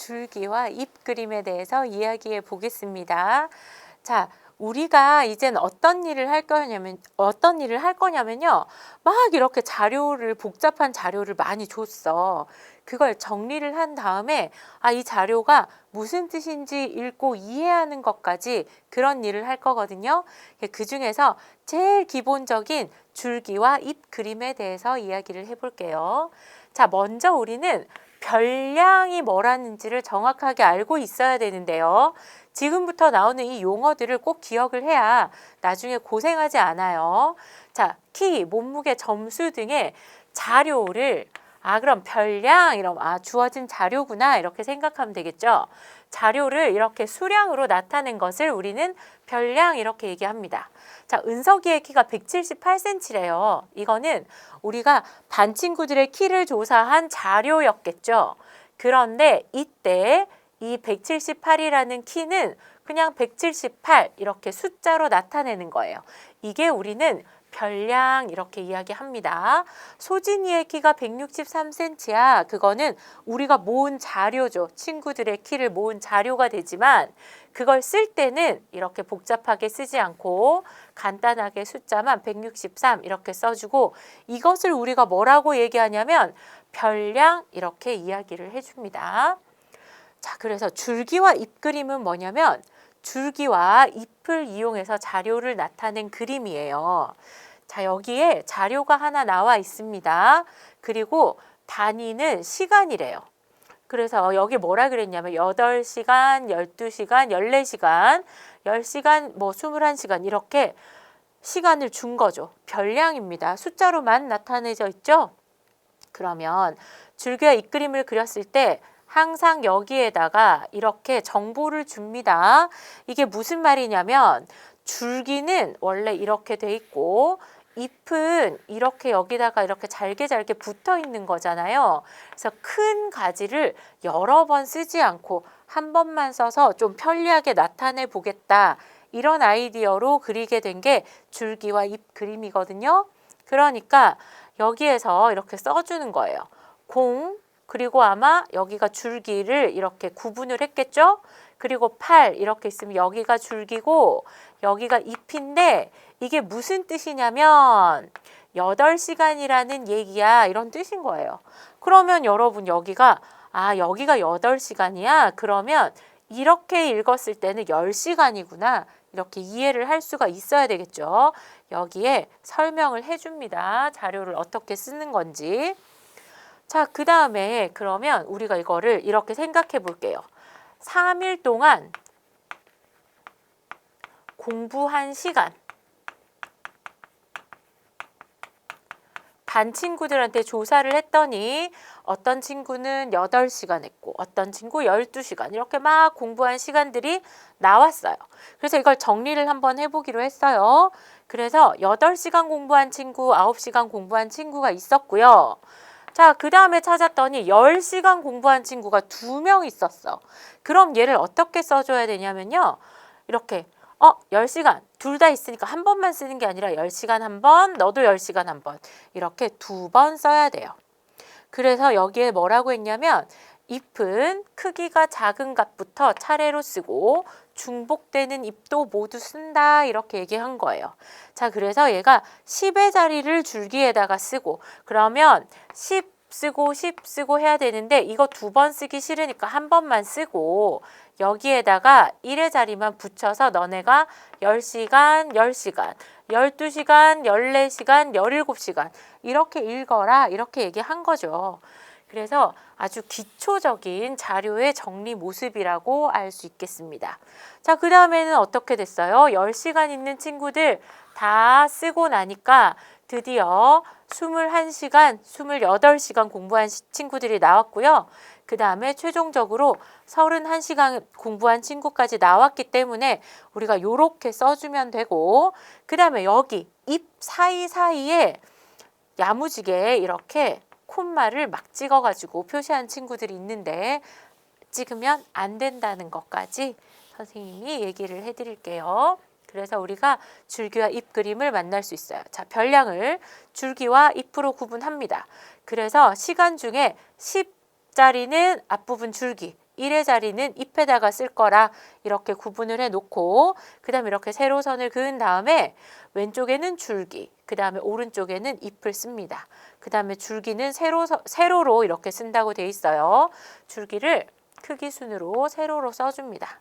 줄기와 잎 그림에 대해서 이야기해 보겠습니다. 자, 우리가 이젠 어떤 일을 할 거냐면요. 막 이렇게 복잡한 자료를 많이 줬어. 그걸 정리를 한 다음에, 이 자료가 무슨 뜻인지 읽고 이해하는 것까지 그런 일을 할 거거든요. 그 중에서 제일 기본적인 줄기와 잎 그림에 대해서 이야기를 해볼게요. 자, 먼저 우리는 별량이 뭐라는지를 정확하게 알고 있어야 되는데요. 지금부터 나오는 이 용어들을 꼭 기억을 해야 나중에 고생하지 않아요. 자, 키, 몸무게, 점수 등의 자료를 그럼 별량 이러면 주어진 자료구나 이렇게 생각하면 되겠죠. 자료를 이렇게 수량으로 나타낸 것을 우리는 별량 이렇게 얘기합니다. 자, 은석이의 키가 178cm래요. 이거는 우리가 반 친구들의 키를 조사한 자료였겠죠. 그런데 이때 이 178이라는 키는 그냥 178 이렇게 숫자로 나타내는 거예요. 이게 우리는 별량 이렇게 이야기합니다. 소진이의 키가 163cm야. 그거는 우리가 모은 자료죠. 친구들의 키를 모은 자료가 되지만 그걸 쓸 때는 이렇게 복잡하게 쓰지 않고 간단하게 숫자만 163 이렇게 써주고 이것을 우리가 뭐라고 얘기하냐면 별량 이렇게 이야기를 해줍니다. 자, 그래서 줄기와 잎 그림은 뭐냐면 줄기와 잎을 이용해서 자료를 나타낸 그림이에요. 자, 여기에 자료가 하나 나와 있습니다. 그리고 단위는 시간이래요. 그래서 여기 뭐라 그랬냐면 8시간, 12시간, 14시간, 10시간, 21시간 이렇게 시간을 준 거죠. 별량입니다. 숫자로만 나타내져 있죠. 그러면 줄기와 잎 그림을 그렸을 때 항상 여기에다가 이렇게 정보를 줍니다. 이게 무슨 말이냐면 줄기는 원래 이렇게 돼 있고 잎은 이렇게 여기다가 이렇게 잘게 붙어 있는 거잖아요. 그래서 큰 가지를 여러 번 쓰지 않고 한 번만 써서 좀 편리하게 나타내 보겠다. 이런 아이디어로 그리게 된 게 줄기와 잎 그림이거든요. 그러니까 여기에서 이렇게 써주는 거예요. 그리고 아마 여기가 줄기를 이렇게 구분을 했겠죠? 그리고 8 이렇게 있으면 여기가 줄기고 여기가 잎인데 이게 무슨 뜻이냐면 8시간이라는 얘기야 이런 뜻인 거예요. 그러면 여러분 여기가 8시간이야? 그러면 이렇게 읽었을 때는 10시간이구나. 이렇게 이해를 할 수가 있어야 되겠죠. 여기에 설명을 해줍니다. 자료를 어떻게 쓰는 건지. 자, 그 다음에 그러면 우리가 이거를 이렇게 생각해 볼게요. 3일 동안 공부한 시간. 반 친구들한테 조사를 했더니 어떤 친구는 8시간 했고 어떤 친구 12시간 이렇게 막 공부한 시간들이 나왔어요. 그래서 이걸 정리를 한번 해보기로 했어요. 그래서 8시간 공부한 친구, 9시간 공부한 친구가 있었고요. 자, 그 다음에 찾았더니 10시간 공부한 친구가 2명 있었어. 그럼 얘를 어떻게 써줘야 되냐면요. 이렇게 10시간 둘 다 있으니까 한 번만 쓰는 게 아니라 10시간 한 번, 너도 10시간 한 번 이렇게 2번 써야 돼요. 그래서 여기에 뭐라고 했냐면 잎은 크기가 작은 값부터 차례로 쓰고 중복되는 잎도 모두 쓴다 이렇게 얘기한 거예요. 자, 그래서 얘가 10의 자리를 줄기에다가 쓰고 그러면 10 쓰고 10 쓰고 해야 되는데 이거 2번 쓰기 싫으니까 한 번만 쓰고 여기에다가 1의 자리만 붙여서 너네가 10시간, 10시간, 12시간, 14시간, 17시간 이렇게 읽어라 이렇게 얘기한 거죠. 그래서 아주 기초적인 자료의 정리 모습이라고 알 수 있겠습니다. 자, 그 다음에는 어떻게 됐어요? 10시간 있는 친구들 다 쓰고 나니까 드디어 21시간, 28시간 공부한 친구들이 나왔고요. 그 다음에 최종적으로 31시간 공부한 친구까지 나왔기 때문에 우리가 이렇게 써주면 되고 그 다음에 여기 잎 사이사이에 야무지게 이렇게 콤마를 막 찍어가지고 표시한 친구들이 있는데 찍으면 안 된다는 것까지 선생님이 얘기를 해드릴게요. 그래서 우리가 줄기와 잎 그림을 만날 수 있어요. 자, 별량을 줄기와 잎으로 구분합니다. 그래서 시간 중에 10자리는 앞부분 줄기, 1의 자리는 잎에다가 쓸 거라 이렇게 구분을 해놓고 그 다음에 이렇게 세로선을 그은 다음에 왼쪽에는 줄기, 그 다음에 오른쪽에는 잎을 씁니다. 그 다음에 줄기는 세로로 이렇게 쓴다고 돼 있어요. 줄기를 크기 순으로 세로로 써줍니다.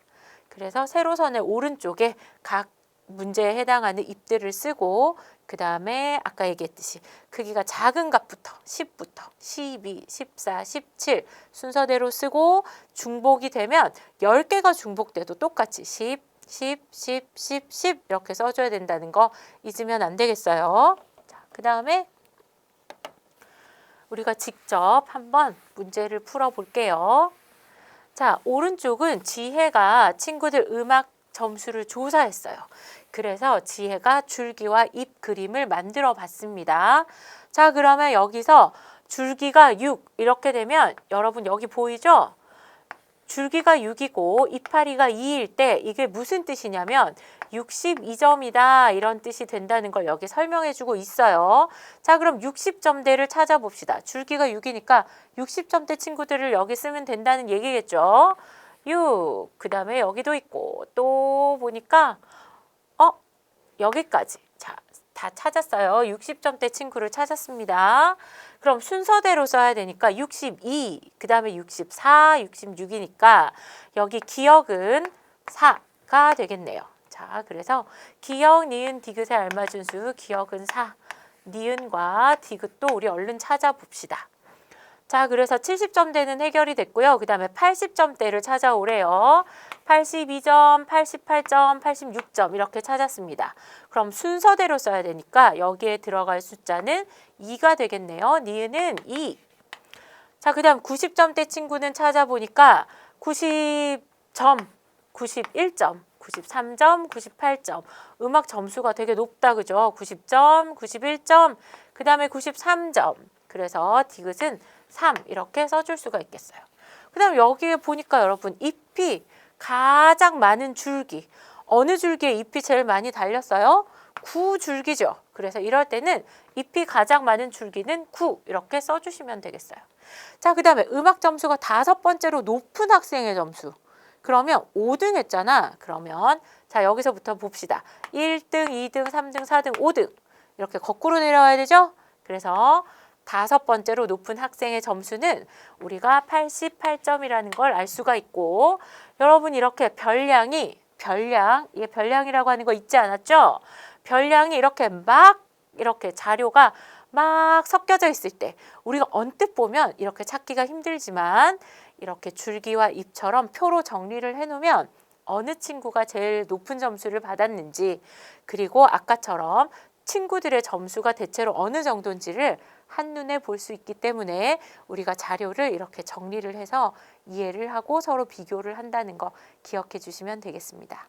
그래서 세로선의 오른쪽에 각 문제에 해당하는 잎들을 쓰고 그 다음에 아까 얘기했듯이 크기가 작은 값부터 10부터 12, 14, 17 순서대로 쓰고 중복이 되면 10개가 중복돼도 똑같이 10, 10, 10, 10, 10 이렇게 써줘야 된다는 거 잊으면 안 되겠어요. 자, 그 다음에 우리가 직접 한번 문제를 풀어볼게요. 자, 오른쪽은 지혜가 친구들 음악 점수를 조사했어요. 그래서 지혜가 줄기와 잎 그림을 만들어 봤습니다. 자, 그러면 여기서 줄기가 6 이렇게 되면 여러분 여기 보이죠? 줄기가 6이고 이파리가 2일 때 이게 무슨 뜻이냐면 62점이다 이런 뜻이 된다는 걸 여기 설명해 주고 있어요. 자, 그럼 60점대를 찾아봅시다. 줄기가 6이니까 60점대 친구들을 여기 쓰면 된다는 얘기겠죠. 6, 그 다음에 여기도 있고 또 보니까 여기까지. 자, 다 찾았어요. 60점대 친구를 찾았습니다. 그럼 순서대로 써야 되니까 62, 그 다음에 64, 66이니까 여기 기억은 4가 되겠네요. 자, 그래서 기억, 니은, 디귿에 알맞은 수, 기억은 4. 니은과 디귿도 우리 얼른 찾아봅시다. 자, 그래서 70점대는 해결이 됐고요. 그 다음에 80점대를 찾아오래요. 82점, 88점, 86점 이렇게 찾았습니다. 그럼 순서대로 써야 되니까 여기에 들어갈 숫자는 2가 되겠네요. 니은은 2. 자, 그 다음 90점대 친구는 찾아보니까 90점, 91점, 93점, 98점. 음악 점수가 되게 높다, 그죠? 90점, 91점, 그 다음에 93점. 그래서 디귿은 3 이렇게 써줄 수가 있겠어요. 그 다음 여기에 보니까 여러분 잎이 가장 많은 줄기. 어느 줄기에 잎이 제일 많이 달렸어요? 9줄기죠. 그래서 이럴 때는 잎이 가장 많은 줄기는 9 이렇게 써주시면 되겠어요. 자, 그 다음에 음악 점수가 5번째로 높은 학생의 점수. 그러면 5등 했잖아. 그러면 자, 여기서부터 봅시다. 1등, 2등, 3등, 4등, 5등 이렇게 거꾸로 내려와야 되죠. 그래서 5번째로 높은 학생의 점수는 우리가 88점이라는 걸 알 수가 있고 여러분 이렇게 이게 별량이라고 하는 거 있지 않았죠? 별량이 이렇게 자료가 막 섞여져 있을 때 우리가 언뜻 보면 이렇게 찾기가 힘들지만 이렇게 줄기와 잎처럼 표로 정리를 해놓으면 어느 친구가 제일 높은 점수를 받았는지 그리고 아까처럼 친구들의 점수가 대체로 어느 정도인지를 한눈에 볼 수 있기 때문에 우리가 자료를 이렇게 정리를 해서 이해를 하고 서로 비교를 한다는 거 기억해 주시면 되겠습니다.